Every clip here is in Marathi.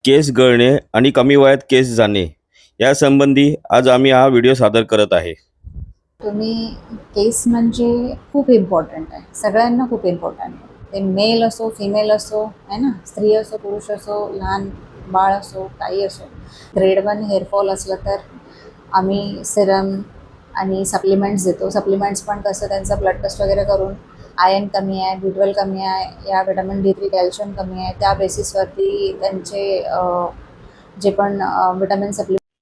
केस गळणे आणि कमी वयात केस जाणे यासंबंधी आज आम्ही हा व्हिडिओ सादर करत आहे. तुम्ही केस म्हणजे खूप इम्पॉर्टंट आहे. सगळ्यांना खूप इम्पॉर्टंट आहे. ते मेल असो, फिमेल असो, आहे ना, स्त्री असो, पुरुष असो, लहान बाळ असो, काही असो. ग्रेड 1 हेअरफॉल असलं तर आम्ही सिरम आणि सप्लिमेंट्स देतो. सप्लिमेंट्स पण कसं त्यांचं ब्लड टेस्ट वगैरे करून आयर्न कमी आहे, B12 कमी आहे, या व्हिटॅमिन D3 कॅल्शियम कमी आहे, त्या बेसिसवरती त्यांचे जे पण व्हिटॅमिन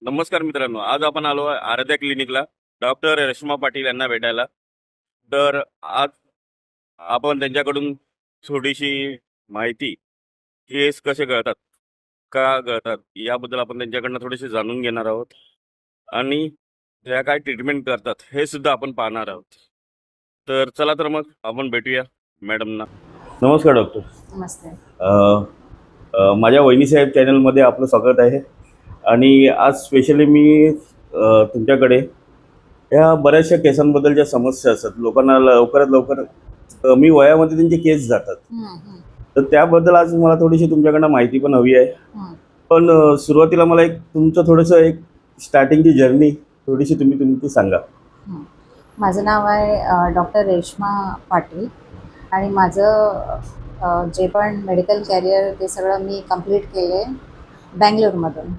नमस्कार मित्रांनो, आज आपण आलो आहे आराध्या क्लिनिकला डॉक्टर रेश्मा पाटील यांना भेटायला. तर आज आपण त्यांच्याकडून थोडीशी माहिती, केस कसे गळतात, का गळतात याबद्दल आपण त्यांच्याकडनं थोडेसे जाणून घेणार आहोत आणि त्या काय ट्रीटमेंट करतात हे सुद्धा आपण पाहणार आहोत. तर चला तर मग आपण भेटूया मॅडमना. नमस्कार डॉक्टर. नमस्ते. माझ्या वहिनीसाहेब चॅनलमध्ये आपलं स्वागत आहे. आणि आज स्पेशली मी तुमच्याकडे ह्या बऱ्याचशा केसांबद्दल समस्या असतात, लोकांना लवकरात लवकर कमी वयामध्ये त्यांचे केस जातात. तर त्याबद्दल आज मला थोडीशी तुमच्याकडनं माहिती पण हवी आहे. पण सुरुवातीला मला तुमचं थोडंसं स्टार्टिंगची जर्नी थोडीशी तुमची सांगा. माझं नाव आहे डॉक्टर रेश्मा पाटील आणि माझं जे पण मेडिकल कॅरियर ते सगळं मी कंप्लीट केलं आहे बँगलोरमधून.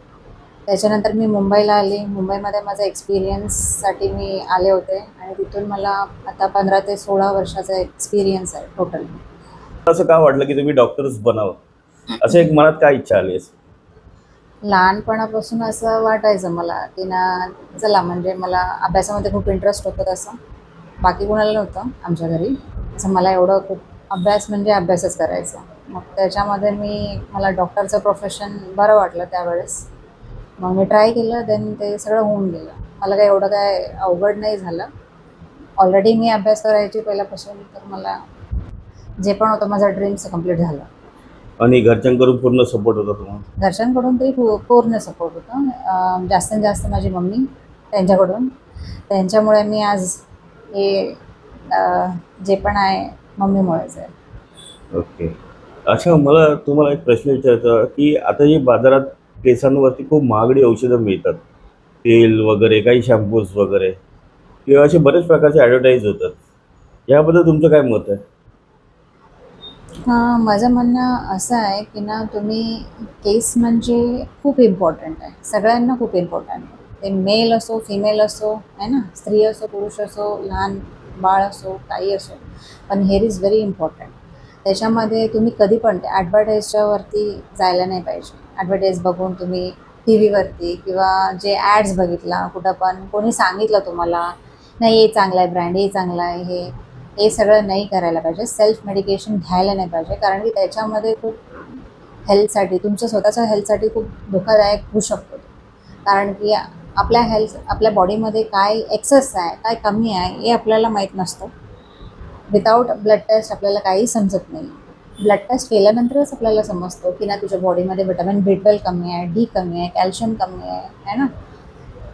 त्याच्यानंतर मी मुंबईला आली. मुंबईमध्ये माझा एक्सपिरियन्ससाठी मी आले होते आणि तिथून मला आता 15 ते 16 वर्षाचा एक्सपिरियन्स आहे टोटल. असं का वाटलं की तुम्ही डॉक्टर्स बनावं, असं एक मनात काय इच्छा आली? लहानपणापासून असं वाटायचं मला की ना, चला म्हणजे मला अभ्यासामध्ये खूप इंटरेस्ट होतं. तसं बाकी कोणाला नव्हतं आमच्या घरी. असं मला एवढं खूप अभ्यास म्हणजे अभ्यासच करायचा. मग त्याच्यामध्ये मला डॉक्टरचं प्रोफेशन बरं वाटलं त्यावेळेस. मग मी ट्राय केलं, देन ते सगळं होऊन गेलं. मला काही एवढं काय अवघड नाही झालं. ऑलरेडी मी अभ्यास करायची पहिल्यापासून, तर मला जे पण होतं माझं ड्रीम्स कंप्लीट झालं. आणि घरच्यांकडून पूर्ण सपोर्ट होता तुम्हाला? घरच्यांकडून तरी पूर्ण सपोर्ट होता. जास्तीत जास्त माझी मम्मी, त्यांच्याकडून. त्यांच्यामुळे मी आज हे जे पण आहे मम्मीमुळेच आहे. ओके. अच्छा, मला तुम्हाला एक प्रश्न विचारायचा की आता जी बाजारात केसांवरती खूप महागडी औषधं मिळतात, तेल वगैरे, काही शॅम्पूज वगैरे, किंवा असे बरेच प्रकारचे ॲडव्हर्टाईज होतात, याबद्दल तुमचं काय मत आहे? माझं म्हणणं असं आहे की ना, तुम्ही केस म्हणजे खूप इम्पॉर्टंट आहे. सगळ्यांना खूप इम्पॉर्टंट आहे. ते मेल असो, फिमेल असो, आहे ना, स्त्री असो, पुरुष असो, लहान बाळ असो, काही असो. पण हेअर इज व्हेरी इम्पॉर्टंट. त्याच्यामध्ये तुम्ही कधी पण ते ॲडव्हर्टाईजच्या वरती जायला नाही पाहिजे. ॲडव्हर्टाईज बघून तुम्ही टी व्हीवरती किंवा जे ॲड्स बघितला कुठं पण, कोणी सांगितलं तुम्हाला, नाही हे चांगलं आहे ब्रँड, हे चांगलं आहे, हे सगळं नाही करायला पाहिजे. सेल्फ मेडिकेशन घ्यायला नाही पाहिजे, कारण की त्याच्यामध्ये खूप हेल्थसाठी, तुमच्या स्वतःच्या हेल्थसाठी खूप धोकादायक होऊ शकतो. कारण की आपल्या बॉडीमध्ये काय एक्सेस आहे, काय कमी आहे, हे आपल्याला माहीत नसतं. विदाऊट ब्लड टेस्ट आपल्याला काही समजत नाही. ब्लड टेस्ट केल्यानंतरच आपल्याला समजतं की ना, तुझ्या बॉडीमध्ये व्हिटॅमिन B12 कमी आहे, D कमी आहे, कॅल्शियम कमी आहे ना,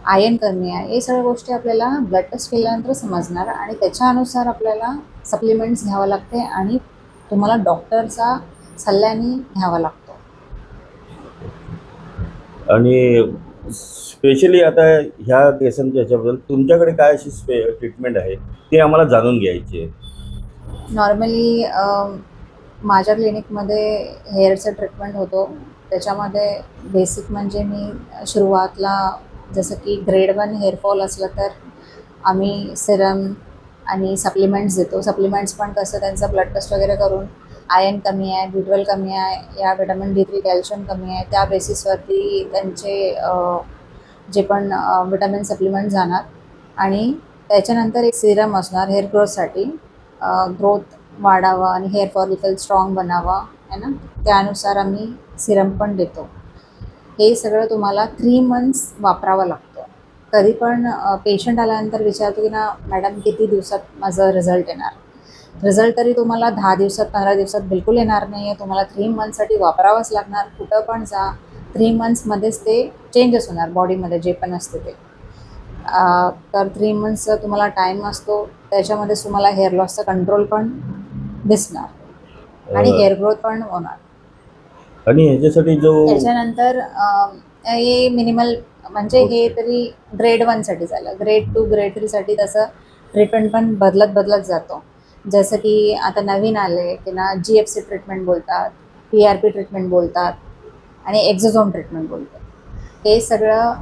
आयर्न कमी आहे. हे सगळ्या गोष्टी आपल्याला ब्लड टेस्ट केल्यानंतर समजणार आणि त्याच्यानुसार आपल्याला सप्लिमेंट्स घ्यावं लागते आणि तुम्हाला डॉक्टरचा सल्ल्याने घ्यावा लागतो. आणि स्पेशली आता ह्या केसांच्या ह्याच्याबद्दल तुमच्याकडे काय अशी ट्रीटमेंट आहे ते आम्हाला जाणून घ्यायची आहे. नॉर्मली माझ्या क्लिनिकमध्ये हेअरचं ट्रीटमेंट होतो. त्याच्यामध्ये बेसिक म्हणजे मी सुरुवातला, जसं की ग्रेड 1 हेअरफॉल असलं तर आम्ही सिरम आणि सप्लिमेंट्स देतो. सप्लिमेंट्स पण कसं त्यांचं ब्लड टेस्ट वगैरे करून आयर्न कमी आहे, B12 कमी आहे, या व्हिटॅमिन D3 कॅल्शियम कमी आहे, त्या बेसिसवरती त्यांचे जे पण व्हिटॅमिन सप्लिमेंट जाणार आणि त्याच्यानंतर एक सिरम असणार हेअर ग्रोथसाठी. ग्रोथ वाढावा आणि हेअर फॉलिकल स्ट्रॉंग बनावा, आहे ना, त्यानुसार आम्ही सिरम पण देतो. हे सगळं तुम्हाला 3 मंथ्स वापरावं लागतं. कधी पण पेशंट आल्यानंतर विचारतो की ना, मॅडम किती दिवसात माझं रिझल्ट येणार? रिझल्ट तरी तुम्हाला 10 दिवसात, 15 दिवसात बिलकुल येणार नाही आहे. तुम्हाला 3 मंथसाठी वापरावंच लागणार. कुठं पण जा, 3 मंथ्समध्येच ते चेंजेस होणार बॉडीमध्ये जे पण असते ते. तर 3 मंथ्सचा तुम्हाला टाईम असतो. त्याच्यामध्येच तुम्हाला हेअर लॉसचा कंट्रोल पण दिसणार आणि हेअर ग्रोथ पण होणार. आणि ह्याच्यासाठी जो त्याच्यानंतर हे मिनिमल म्हणजे हे Okay. तरी ग्रेड 1 साठी झालं. ग्रेड 2 ग्रेड 3 साठी तसं ट्रीटमेंट पण बदलत जातो. जसं की आता नवीन आले की ना GFC ट्रीटमेंट बोलतात, PRP ट्रीटमेंट बोलतात आणि एक्झोझोम ट्रीटमेंट बोलतात. हे सगळं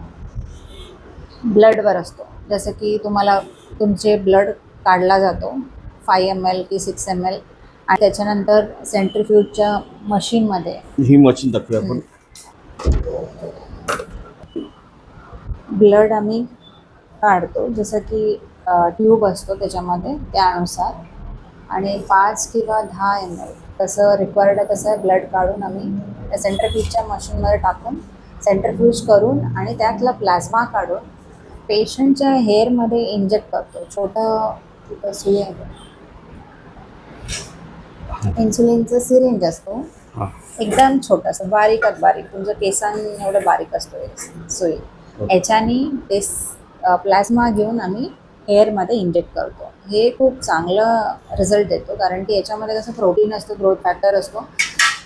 ब्लडवर असतो. जसं की तुम्हाला तुमचे ब्लड काढला जातो 5 ml की 6 ml आणि त्याच्यानंतर सेंट्रिफ्यूजच्या मशीनमध्ये ही मशीन दाखवूया आपण. ब्लड आम्ही काढतो. जसं की ट्यूब असतो त्याच्यामध्ये त्यानुसार आणि 5 किंवा 10 ml तसं रिक्वायर्ड आहे तसं ब्लड काढून आम्ही त्या सेंट्रिफ्यूजच्या मशीनमध्ये टाकून सेंट्रिफ्यूज करून आणि त्यातला प्लाझ्मा काढून पेशंटच्या हेअरमध्ये इंजेक्ट करतो. छोटं सुई आहे. इन्सुलिनचं सिरिंज असतो. हां. एकदम छोटंसं बारीकात बारीक तुमचं केसां एवढं बारीक असतो हे सुई. याच्यानी ते प्लाझ्मा घेऊन आम्ही हेअरमध्ये इंजेक्ट करतो. हे खूप चांगलं रिझल्ट देतो कारण की याच्यामध्ये कसं प्रोटीन असतो, ग्रोथ फॅक्टर असतो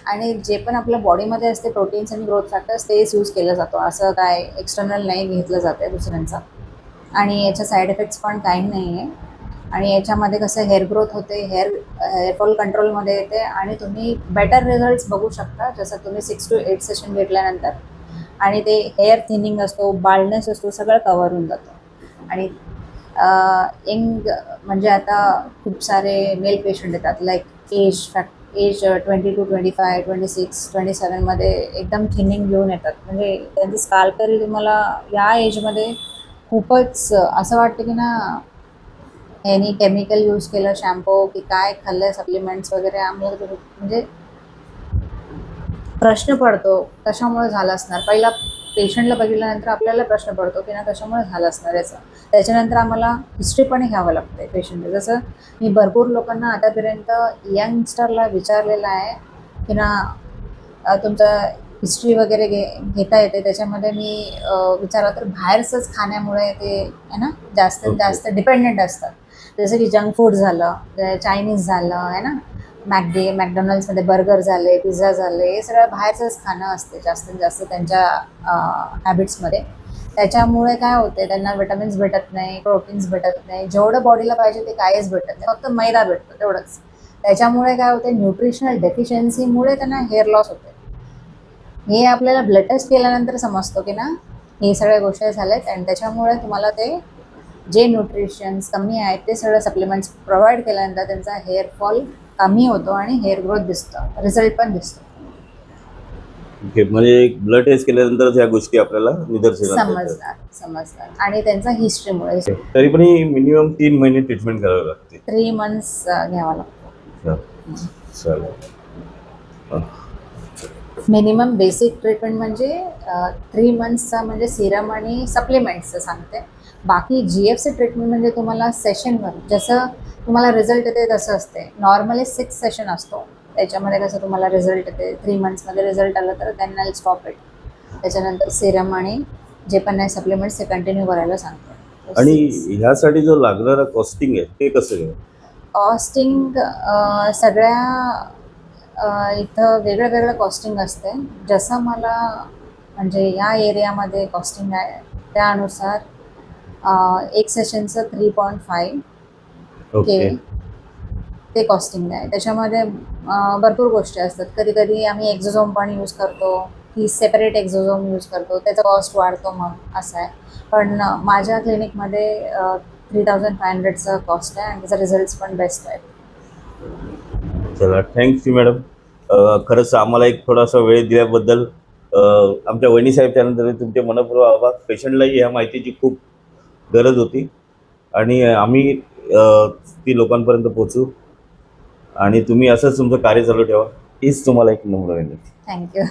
आणि जे पण आपल्या बॉडीमध्ये असते प्रोटीन्स आणि ग्रोथ फॅक्टर्स तेच यूज केलं जातो. असं काय एक्सटर्नल नाही घेतलं जातं आहे दुसऱ्यांचा आणि याच्या साईड इफेक्ट्स पण काही नाही आहे आणि याच्यामध्ये कसं हेअर ग्रोथ होते, हेअरफॉल कंट्रोलमध्ये येते आणि तुम्ही बेटर रिझल्ट्स बघू शकता. जसं तुम्ही 6 to 8 सेशन घेतल्यानंतर आणि ते हेअर थिनिंग असतो, बाल्डनेस असतो, सगळं कव्हर होऊन जातं आणि यंग म्हणजे आता खूप सारे मेल पेशंट येतात लाईक एज 20 to 25, 26, 27 मध्ये एकदम थिनिंग घेऊन येतात. म्हणजे त्यांचं स्काल्प तरी तुम्हाला या एजमध्ये खूपच असं वाटतं की ना यांनी केमिकल यूज केलं शॅम्पू की काय खाल्लं सप्लिमेंट्स वगैरे आम्हाला म्हणजे प्रश्न पडतो कशामुळे झालं असणार. पहिला पेशंटला बघितल्यानंतर आपल्याला प्रश्न पडतो की ना कशामुळे झालं असणार याचं. त्याच्यानंतर आम्हाला हिस्ट्री पण घ्यावं लागते पेशंटचं. जसं मी भरपूर लोकांना आतापर्यंत यंगस्टरला विचारलेलं आहे की ना तुमचं हिस्ट्री वगैरे घेता येते. त्याच्यामध्ये मी विचारलं तर बाहेरचंच खाण्यामुळे ते आहे ना जास्तीत जास्त डिपेंडेंट असतात. जसं की जंक फूड झालं, चायनीज झालं आहे ना, मॅकडॉनल्ड्समध्ये बर्गर झाले, पिझ्झा झाले, हे सगळं बाहेरचंच खाणं असते जास्तीत जास्त त्यांच्या हॅबिट्समध्ये. त्याच्यामुळे काय होते त्यांना विटामिन्स भेटत नाही, प्रोटीन्स भेटत नाही, जेवढं बॉडीला पाहिजे ते काहीच भेटत नाही, फक्त मैदा भेटतो तेवढंच. त्याच्यामुळे काय होते न्यूट्रिशनल डेफिशियन्सीमुळे त्यांना हेअर लॉस होते. हे आपल्याला ब्लड टेस्ट केल्यानंतर समजतो की ना हे सगळ्या गोष्टी झाल्यात आणि त्याच्यामुळे तुम्हाला ते जे न्यूट्रिशन्स कमी आहेत ते सगळं सप्लिमेंट्स प्रोव्हाइड केल्यानंतर त्यांचा हेअरफॉल कमी होतो आणि हेअर ग्रोथ दिसतं, रिझल्ट पण दिसतो. ओके, म्हणजे ब्लड टेस्ट केल्यानंतरच ह्या गोष्टी आपल्याला निदर्शनास येतात. समजतात आणि त्यांचा हिस्ट्रीमुळे तरी पण ही मिनिमम 3 महिने ट्रीटमेंट करावी लागते. 3 months घ्यावा लागतो. चालेल. मिनिमम बेसिक ट्रीटमेंट म्हणजे 3 monthsचा म्हणजे सिरम आणि सप्लिमेंट्सचं सांगते. बाकी GFC ट्रीटमेंट म्हणजे तुम्हाला सेशनवर जसं तुम्हाला रिझल्ट येते तसं असते. नॉर्मली 6 सेशन असतो. त्याच्यामध्ये कसं तुम्हाला रिझल्ट येते 3 monthsमध्ये रिझल्ट आला तर त्यांना विल स्टॉप इट. त्याच्यानंतर सिरम आणि जे पण नाही सप्लिमेंट्स ते कंटिन्यू करायला सांगते. आणि ह्यासाठी जो लागणारा कॉस्टिंग आहे ते कसं आहे? कॉस्टिंग सगळ्या इथं वेगळं कॉस्टिंग असते. जसं मला म्हणजे या एरियामध्ये कॉस्टिंग आहे त्यानुसार एक सेशनचं 3.5 ओके. के ते कॉस्टिंग आहे. त्याच्यामध्ये भरपूर गोष्टी असतात. कधी कधी आम्ही एक्झोझोम पण यूज करतो की सेपरेट एक्झोझोम यूज करतो, त्याचा कॉस्ट वाढतो मग असं आहे. पण माझ्या क्लिनिकमध्ये 3500चा कॉस्ट आहे आणि त्याचा रिझल्ट्स पण बेस्ट आहेत. चला, थँक्यू मॅडम. खरंच आम्हाला एक थोडासा वेळ दिल्याबद्दल आमच्या वहिनी साहेब त्यानंतर तुमचे मनपूर्वक आभार. पेशंटलाही ह्या माहितीची खूप गरज होती आणि आम्ही ती लोकांपर्यंत पोचू आणि तुम्ही असंच तुमचं कार्य चालू ठेवा हीच तुम्हाला एक नम्र विनंती. थँक्यू.